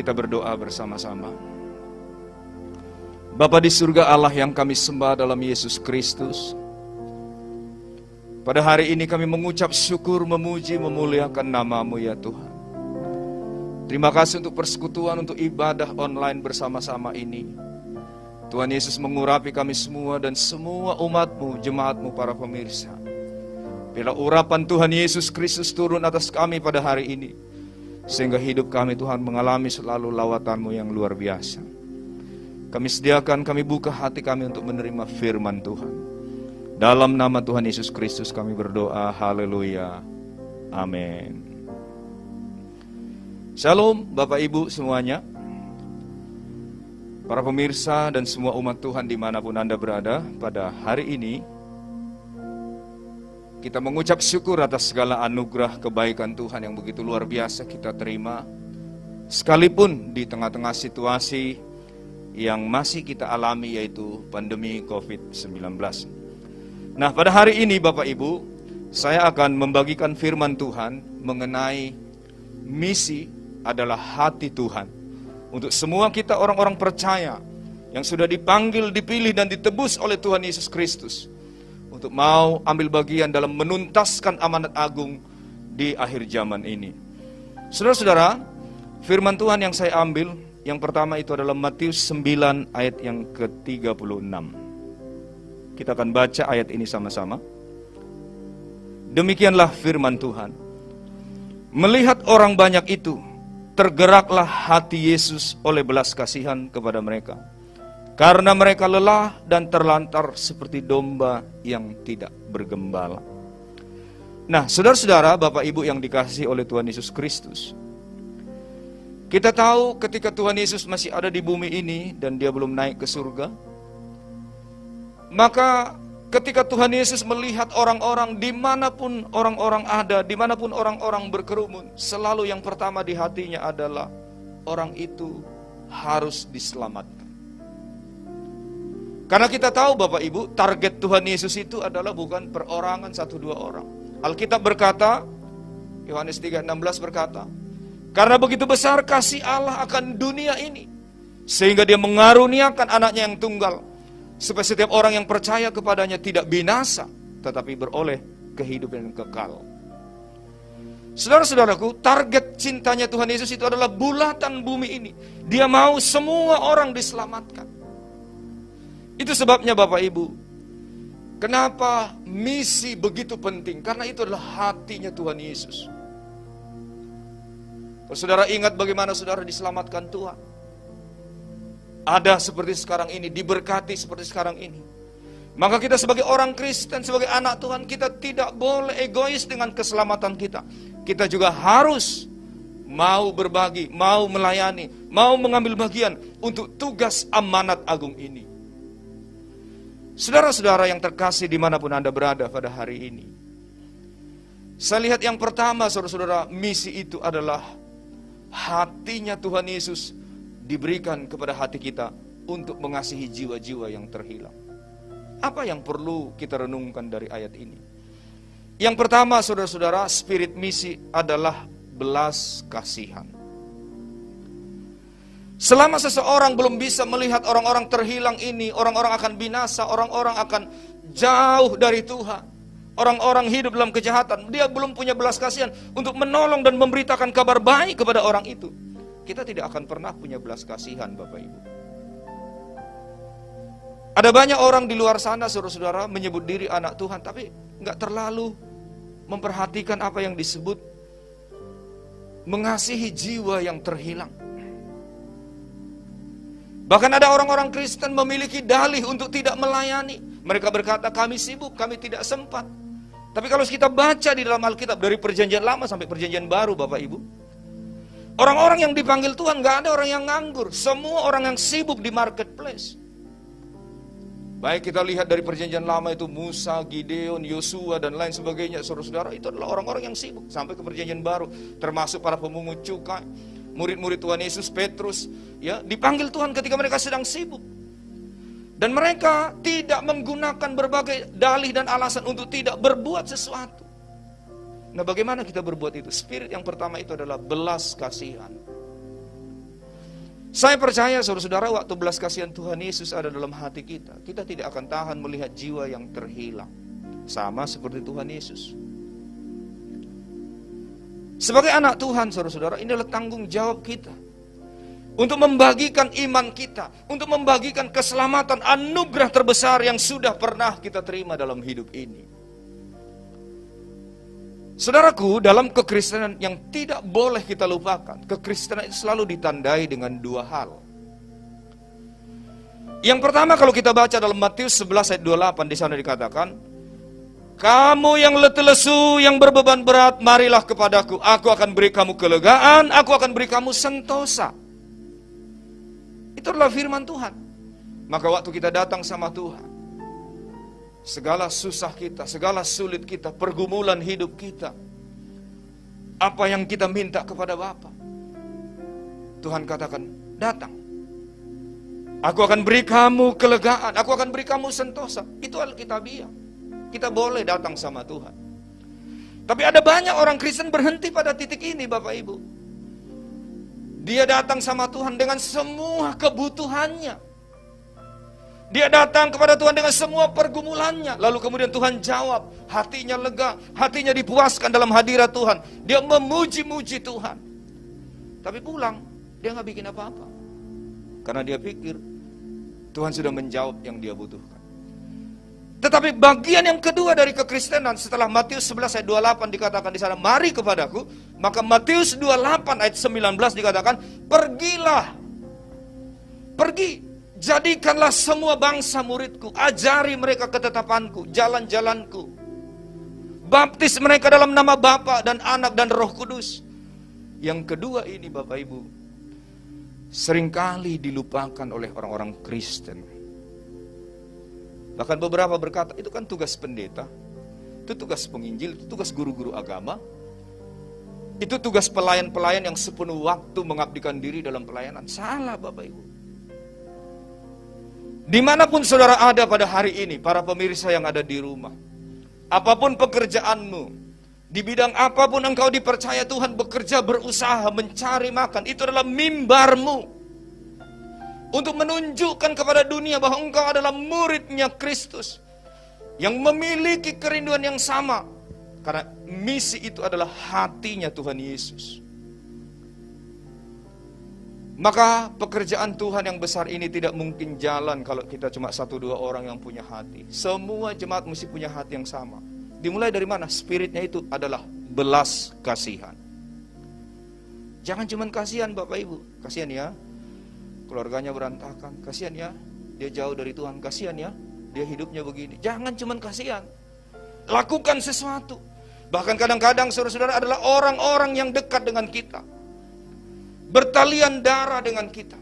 Kita berdoa bersama-sama. Bapa di surga, Allah yang kami sembah dalam Yesus Kristus, pada hari ini kami mengucap syukur, memuji, memuliakan nama-Mu ya Tuhan. Terima kasih untuk persekutuan, untuk ibadah online bersama-sama ini. Tuhan Yesus mengurapi kami semua dan semua umat-Mu, jemaat-Mu, para pemirsa. Bila urapan Tuhan Yesus Kristus turun atas kami pada hari ini, sehingga hidup kami Tuhan mengalami selalu lawatan-Mu yang luar biasa. Kami sediakan, kami buka hati kami untuk menerima firman Tuhan. Dalam nama Tuhan Yesus Kristus kami berdoa, haleluya, amin. Shalom Bapak Ibu semuanya, para pemirsa dan semua umat Tuhan dimanapun Anda berada. Pada hari ini kita mengucap syukur atas segala anugerah kebaikan Tuhan yang begitu luar biasa kita terima, sekalipun di tengah-tengah situasi yang masih kita alami, yaitu pandemi COVID-19. Nah, pada hari ini Bapak Ibu, saya akan membagikan firman Tuhan mengenai misi adalah hati Tuhan. Untuk semua kita orang-orang percaya yang sudah dipanggil, dipilih dan ditebus oleh Tuhan Yesus Kristus, untuk mau ambil bagian dalam menuntaskan amanat agung di akhir zaman ini. Saudara-saudara, firman Tuhan yang saya ambil, yang pertama itu adalah Matius 9 ayat yang ke-36. Kita akan baca ayat ini sama-sama. Demikianlah firman Tuhan. Melihat orang banyak itu, tergeraklah hati Yesus oleh belas kasihan kepada mereka, karena mereka lelah dan terlantar seperti domba yang tidak bergembala. Nah, saudara-saudara, Bapak Ibu yang dikasihi oleh Tuhan Yesus Kristus, kita tahu ketika Tuhan Yesus masih ada di bumi ini dan dia belum naik ke surga, maka ketika Tuhan Yesus melihat orang-orang dimanapun orang-orang ada, dimanapun orang-orang berkerumun, selalu yang pertama di hatinya adalah orang itu harus diselamatkan. Karena kita tahu Bapak Ibu, target Tuhan Yesus itu adalah bukan perorangan 1-2 orang. Alkitab berkata, Yohanes 3:16 berkata, karena begitu besar kasih Allah akan dunia ini, sehingga dia mengaruniakan anaknya yang tunggal, supaya setiap orang yang percaya kepadanya tidak binasa, tetapi beroleh kehidupan yang kekal. Saudara-saudaraku, target cintanya Tuhan Yesus itu adalah bulatan bumi ini. Dia mau semua orang diselamatkan. Itu sebabnya Bapak Ibu, kenapa misi begitu penting? Karena itu adalah hatinya Tuhan Yesus. Kalau saudara ingat bagaimana saudara diselamatkan Tuhan, ada seperti sekarang ini, diberkati seperti sekarang ini, maka kita sebagai orang Kristen, sebagai anak Tuhan, kita tidak boleh egois dengan keselamatan kita. Kita juga harus mau berbagi, mau melayani, mau mengambil bagian untuk tugas amanat agung ini. Saudara-saudara yang terkasih dimanapun Anda berada pada hari ini, saya lihat yang pertama, saudara-saudara, misi itu adalah hatinya Tuhan Yesus diberikan kepada hati kita untuk mengasihi jiwa-jiwa yang terhilang. Apa yang perlu kita renungkan dari ayat ini? Yang pertama, saudara-saudara, spirit misi adalah belas kasihan. Selama seseorang belum bisa melihat orang-orang terhilang ini, orang-orang akan binasa, orang-orang akan jauh dari Tuhan, orang-orang hidup dalam kejahatan, dia belum punya belas kasihan untuk menolong dan memberitakan kabar baik kepada orang itu, kita tidak akan pernah punya belas kasihan, Bapak Ibu. Ada banyak orang di luar sana, saudara-saudara, menyebut diri anak Tuhan, tapi nggak terlalu memperhatikan apa yang disebut mengasihi jiwa yang terhilang. Bahkan ada orang-orang Kristen memiliki dalih untuk tidak melayani. Mereka berkata, kami sibuk, kami tidak sempat. Tapi kalau kita baca di dalam Alkitab, dari perjanjian lama sampai perjanjian baru, Bapak Ibu, orang-orang yang dipanggil Tuhan, gak ada orang yang nganggur. Semua orang yang sibuk di marketplace. Baik kita lihat dari perjanjian lama itu, Musa, Gideon, Yosua, dan lain sebagainya, saudara-saudara, itu adalah orang-orang yang sibuk. Sampai ke perjanjian baru, termasuk para pemungut cukai, murid-murid Tuhan Yesus, Petrus, ya, dipanggil Tuhan ketika mereka sedang sibuk. Dan mereka tidak menggunakan berbagai dalih dan alasan untuk tidak berbuat sesuatu. Nah, bagaimana kita berbuat itu? Spirit yang pertama itu adalah belas kasihan. Saya percaya saudara-saudara, waktu belas kasihan Tuhan Yesus ada dalam hati kita, kita tidak akan tahan melihat jiwa yang terhilang. Sama seperti Tuhan Yesus. Sebagai anak Tuhan, saudara-saudara, ini adalah tanggung jawab kita untuk membagikan iman kita, untuk membagikan keselamatan, anugerah terbesar yang sudah pernah kita terima dalam hidup ini. Saudaraku, dalam kekristenan yang tidak boleh kita lupakan, kekristenan itu selalu ditandai dengan dua hal. Yang pertama, kalau kita baca dalam Matius 11 ayat 28, di sana dikatakan, kamu yang letih lesu, yang berbeban berat, marilah kepadaku, aku akan beri kamu kelegaan, aku akan beri kamu sentosa. Itu adalah firman Tuhan. Maka waktu kita datang sama Tuhan, segala susah kita, segala sulit kita, pergumulan hidup kita, apa yang kita minta kepada Bapa, Tuhan katakan, datang. Aku akan beri kamu kelegaan, aku akan beri kamu sentosa. Itu Alkitabiah. Kita boleh datang sama Tuhan. Tapi ada banyak orang Kristen berhenti pada titik ini, Bapak Ibu. Dia datang sama Tuhan dengan semua kebutuhannya. Dia datang kepada Tuhan dengan semua pergumulannya. Lalu kemudian Tuhan jawab. Hatinya lega, hatinya dipuaskan dalam hadirat Tuhan. Dia memuji-muji Tuhan. Tapi pulang, dia gak bikin apa-apa. Karena dia pikir Tuhan sudah menjawab yang dia butuhkan. Tetapi bagian yang kedua dari kekristenan, setelah Matius 11 ayat 28 dikatakan di sana, mari kepadaku. Maka Matius 28 ayat 19 dikatakan, pergilah. Pergi. Jadikanlah semua bangsa muridku, ajari mereka ketetapanku, jalan-jalanku. Baptis mereka dalam nama Bapa dan Anak dan Roh Kudus. Yang kedua ini Bapak Ibu, seringkali dilupakan oleh orang-orang Kristen. Bahkan beberapa berkata, itu kan tugas pendeta, itu tugas penginjil, itu tugas guru-guru agama, itu tugas pelayan-pelayan yang sepenuh waktu mengabdikan diri dalam pelayanan. Salah Bapak Ibu. Dimanapun saudara ada pada hari ini, para pemirsa yang ada di rumah, apapun pekerjaanmu, di bidang apapun engkau dipercaya Tuhan bekerja, berusaha, mencari makan, itu adalah mimbarmu untuk menunjukkan kepada dunia bahwa engkau adalah muridnya Kristus yang memiliki kerinduan yang sama, karena misi itu adalah hatinya Tuhan Yesus. Maka pekerjaan Tuhan yang besar ini tidak mungkin jalan kalau kita cuma 1-2 orang yang punya hati. Semua jemaat mesti punya hati yang sama. Dimulai dari mana? Spiritnya itu adalah belas kasihan. Jangan cuma kasihan Bapak Ibu. Kasihan ya, keluarganya berantakan. Kasihan ya, dia jauh dari Tuhan. Kasihan ya, dia hidupnya begini. Jangan cuma kasihan. Lakukan sesuatu. Bahkan kadang-kadang saudara-saudara adalah orang-orang yang dekat dengan kita, bertalian darah dengan kita,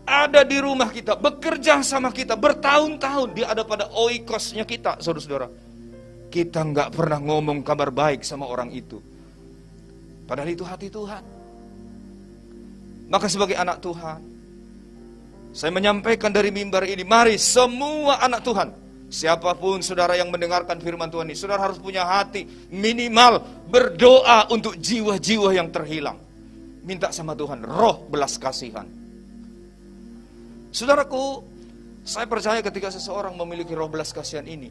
ada di rumah kita, bekerja sama kita bertahun-tahun. Dia ada pada oikosnya kita, saudara-saudara. Kita nggak pernah ngomong kabar baik sama orang itu, padahal itu hati Tuhan. Maka sebagai anak Tuhan, saya menyampaikan dari mimbar ini, mari semua anak Tuhan, siapapun saudara yang mendengarkan firman Tuhan ini, saudara harus punya hati minimal berdoa untuk jiwa-jiwa yang terhilang. Minta sama Tuhan roh belas kasihan. Saudaraku, saya percaya ketika seseorang memiliki roh belas kasihan ini,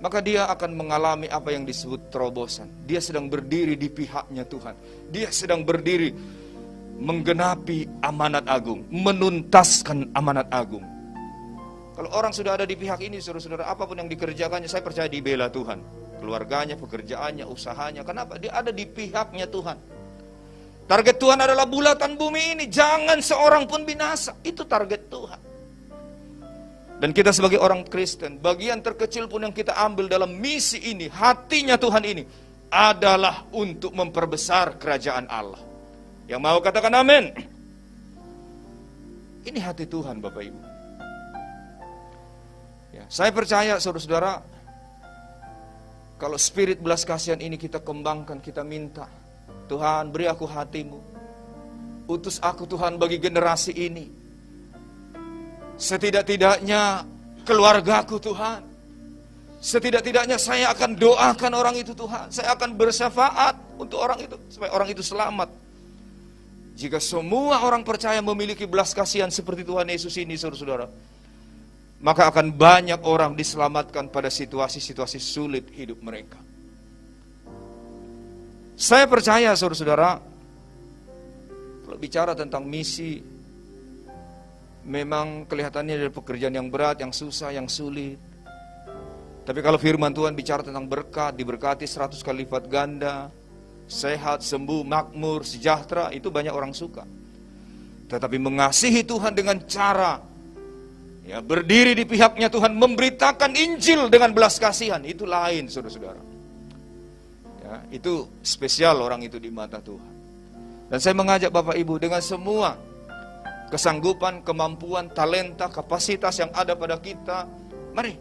maka dia akan mengalami apa yang disebut terobosan. Dia sedang berdiri di pihaknya Tuhan. Dia sedang berdiri menggenapi amanat agung, menuntaskan amanat agung. Kalau orang sudah ada di pihak ini, saudara-saudara, apapun yang dikerjakannya, saya percaya dibela Tuhan. Keluarganya, pekerjaannya, usahanya. Kenapa? Dia ada di pihaknya Tuhan. Target Tuhan adalah bulatan bumi ini, jangan seorang pun binasa. Itu target Tuhan. Dan kita sebagai orang Kristen, bagian terkecil pun yang kita ambil dalam misi ini, hatinya Tuhan ini, adalah untuk memperbesar kerajaan Allah. Yang mau katakan amin. Ini hati Tuhan Bapak Ibu. Ya, saya percaya saudara-saudara, kalau spirit belas kasihan ini kita kembangkan, kita minta, Tuhan beri aku hatimu, utus aku Tuhan bagi generasi ini. Setidak-tidaknya keluargaku Tuhan, setidak-tidaknya saya akan doakan orang itu Tuhan. Saya akan bersyafaat untuk orang itu, supaya orang itu selamat. Jika semua orang percaya memiliki belas kasihan seperti Tuhan Yesus ini, saudara-saudara, maka akan banyak orang diselamatkan pada situasi-situasi sulit hidup mereka. Saya percaya, saudara-saudara, kalau bicara tentang misi, memang kelihatannya ada pekerjaan yang berat, yang susah, yang sulit. Tapi kalau firman Tuhan bicara tentang berkat, diberkati 100 kali lipat ganda, sehat, sembuh, makmur, sejahtera, itu banyak orang suka. Tetapi mengasihi Tuhan dengan cara berdiri di pihaknya Tuhan, memberitakan Injil dengan belas kasihan, itu lain, saudara-saudara. Itu spesial orang itu di mata Tuhan. Dan saya mengajak Bapak Ibu, dengan semua kesanggupan, kemampuan, talenta, kapasitas yang ada pada kita, mari,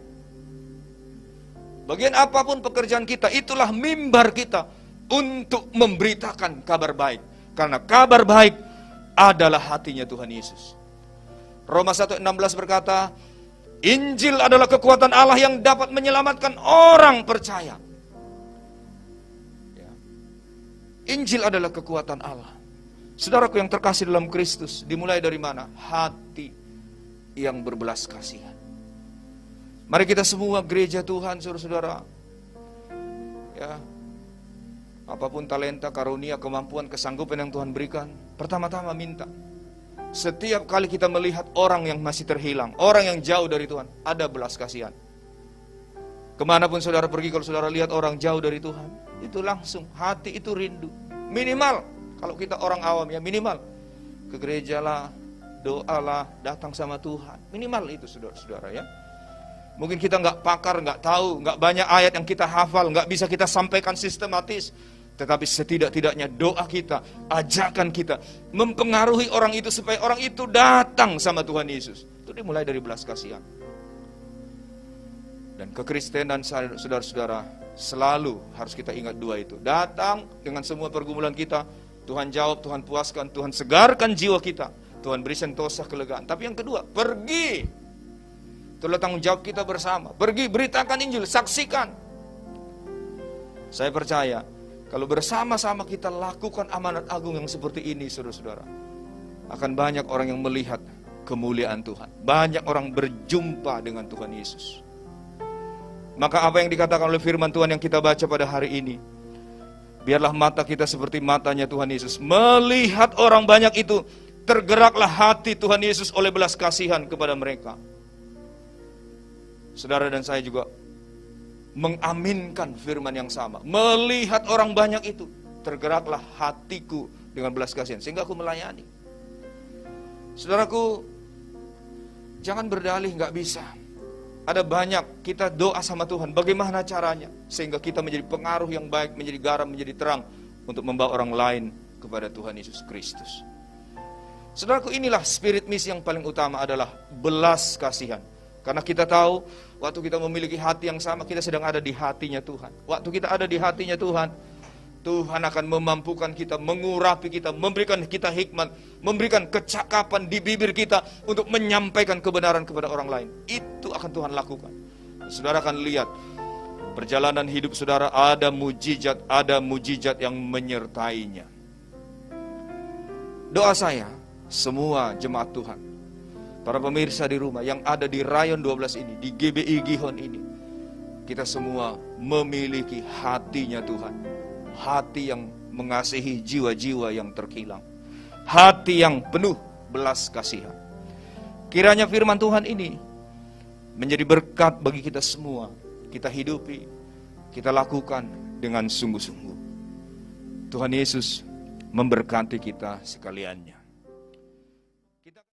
bagian apapun pekerjaan kita, itulah mimbar kita untuk memberitakan kabar baik. Karena kabar baik adalah hatinya Tuhan Yesus. Roma 1:16 berkata, Injil adalah kekuatan Allah yang dapat menyelamatkan orang percaya. Injil adalah kekuatan Allah. Saudaraku yang terkasih dalam Kristus, dimulai dari mana? Hati yang berbelas kasihan. Mari kita semua gereja Tuhan, saudara-saudara, apapun talenta, karunia, kemampuan, kesanggupan yang Tuhan berikan, pertama-tama minta. Setiap kali kita melihat orang yang masih terhilang, orang yang jauh dari Tuhan, ada belas kasihan. Kemanapun saudara pergi, kalau saudara lihat orang jauh dari Tuhan, itu langsung hati itu rindu. Minimal, kalau kita orang awam minimal ke gereja lah, doalah, datang sama Tuhan. Minimal itu, saudara-saudara ya. Mungkin kita nggak pakar, nggak tahu, nggak banyak ayat yang kita hafal, nggak bisa kita sampaikan sistematis. Tetapi setidak-tidaknya doa kita, ajakan kita, mempengaruhi orang itu supaya orang itu datang sama Tuhan Yesus. Itu dimulai dari belas kasihan. Dan kekristenan, saudara-saudara, selalu harus kita ingat dua itu. Datang dengan semua pergumulan kita, Tuhan jawab, Tuhan puaskan, Tuhan segarkan jiwa kita, Tuhan beri sentosa kelegaan. Tapi yang kedua, pergi. Itulah tanggung jawab kita bersama. Pergi, beritakan Injil, saksikan. Saya percaya, kalau bersama-sama kita lakukan amanat agung yang seperti ini, saudara-saudara, akan banyak orang yang melihat kemuliaan Tuhan. Banyak orang berjumpa dengan Tuhan Yesus. Maka apa yang dikatakan oleh firman Tuhan yang kita baca pada hari ini, biarlah mata kita seperti matanya Tuhan Yesus. Melihat orang banyak itu, tergeraklah hati Tuhan Yesus oleh belas kasihan kepada mereka. Saudara dan saya juga mengaminkan firman yang sama. Melihat orang banyak itu, tergeraklah hatiku dengan belas kasihan, sehingga aku melayani. Saudaraku, jangan berdalih nggak bisa. Ada banyak kita doa sama Tuhan, bagaimana caranya sehingga kita menjadi pengaruh yang baik, menjadi garam, menjadi terang untuk membawa orang lain kepada Tuhan Yesus Kristus. Saudaraku, inilah spirit misi yang paling utama adalah belas kasihan. Karena kita tahu waktu kita memiliki hati yang sama, kita sedang ada di hatinya Tuhan. Waktu kita ada di hatinya Tuhan, Tuhan akan memampukan kita, mengurapi kita, memberikan kita hikmat, memberikan kecakapan di bibir kita untuk menyampaikan kebenaran kepada orang lain. Itu akan Tuhan lakukan. Saudara akan lihat perjalanan hidup saudara, ada mujizat yang menyertainya. Doa saya, semua jemaat Tuhan, para pemirsa di rumah yang ada di Rayon 12 ini, di GBI Gihon ini, kita semua memiliki hatinya Tuhan. Hati yang mengasihi jiwa-jiwa yang terkilang. Hati yang penuh belas kasihan. Kiranya firman Tuhan ini menjadi berkat bagi kita semua. Kita hidupi, kita lakukan dengan sungguh-sungguh. Tuhan Yesus memberkati kita sekaliannya.